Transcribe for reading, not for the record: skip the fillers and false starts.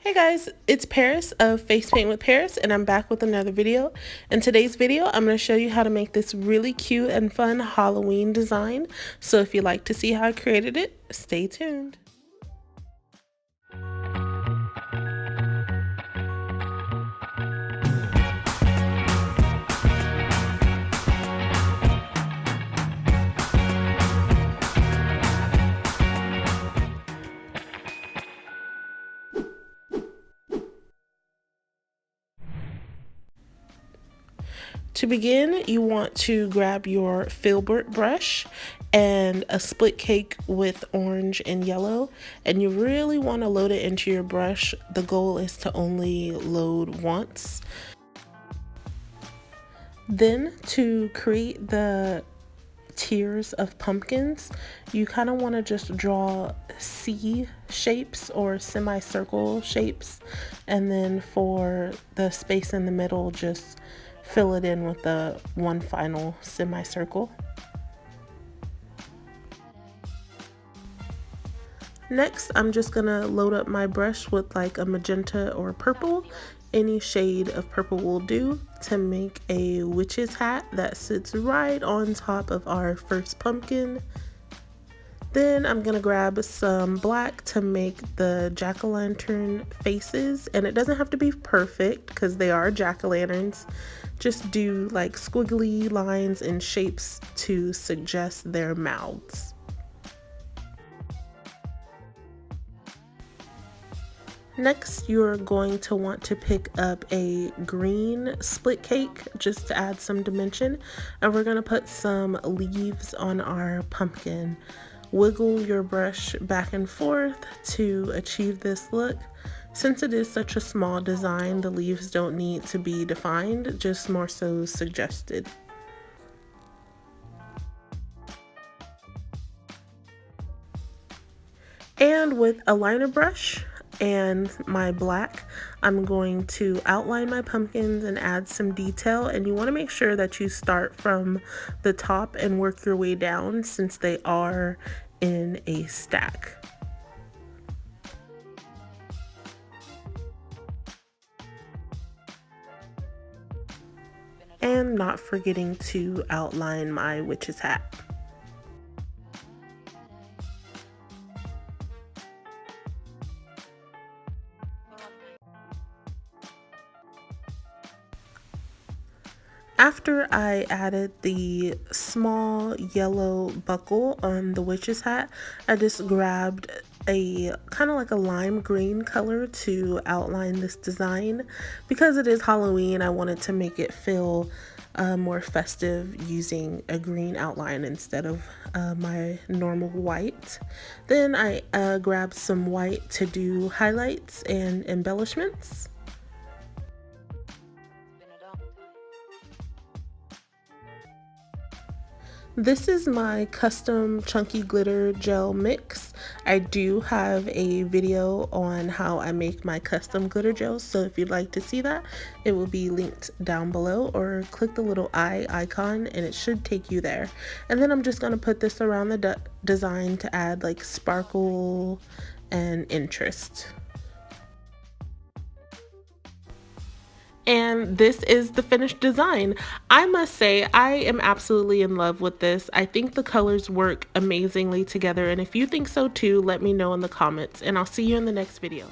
Hey guys, it's Paris of Face Paint with Paris, and I'm back with another video. In today's video, I'm going to show you how to make this really cute and fun Halloween design. So if you'd like to see how I created it, stay tuned. To begin, you want to grab your filbert brush and a split cake with orange and yellow, and you really want to load it into your brush. The goal is to only load once. Then to create the tiers of pumpkins, you kind of want to just draw C shapes or semicircle shapes, and then for the space in the middle, just fill it in with the one final semicircle. Next, I'm just gonna load up my brush with like a magenta or purple. Any shade of purple will do to make a witch's hat that sits right on top of our first pumpkin. Then I'm gonna grab some black to make the jack-o'-lantern faces, and it doesn't have to be perfect because they are jack-o'-lanterns. Just do like squiggly lines and shapes to suggest their mouths. Next, you're going to want to pick up a green split cake just to add some dimension, and we're going to put some leaves on our pumpkin. Wiggle your brush back and forth to achieve this look. Since it is such a small design, the leaves don't need to be defined, just more so suggested. And with a liner brush and my black, I'm going to outline my pumpkins and add some detail, and you want to make sure that you start from the top and work your way down since they are in a stack. And not forgetting to outline my witch's hat. After I added the small yellow buckle on the witch's hat, I just grabbed a kind of like a lime green color to outline this design. Because it is Halloween, I wanted to make it feel more festive using a green outline instead of my normal white. Then I grabbed some white to do highlights and embellishments. This is my custom chunky glitter gel mix. I do have a video on how I make my custom glitter gels, so if you'd like to see that, it will be linked down below, or click the little eye icon and it should take you there. And then I'm just going to put this around the design to add like sparkle and interest. And this is the finished design. I must say, I am absolutely in love with this. I think the colors work amazingly together, and if you think so too, let me know in the comments, and I'll see you in the next video.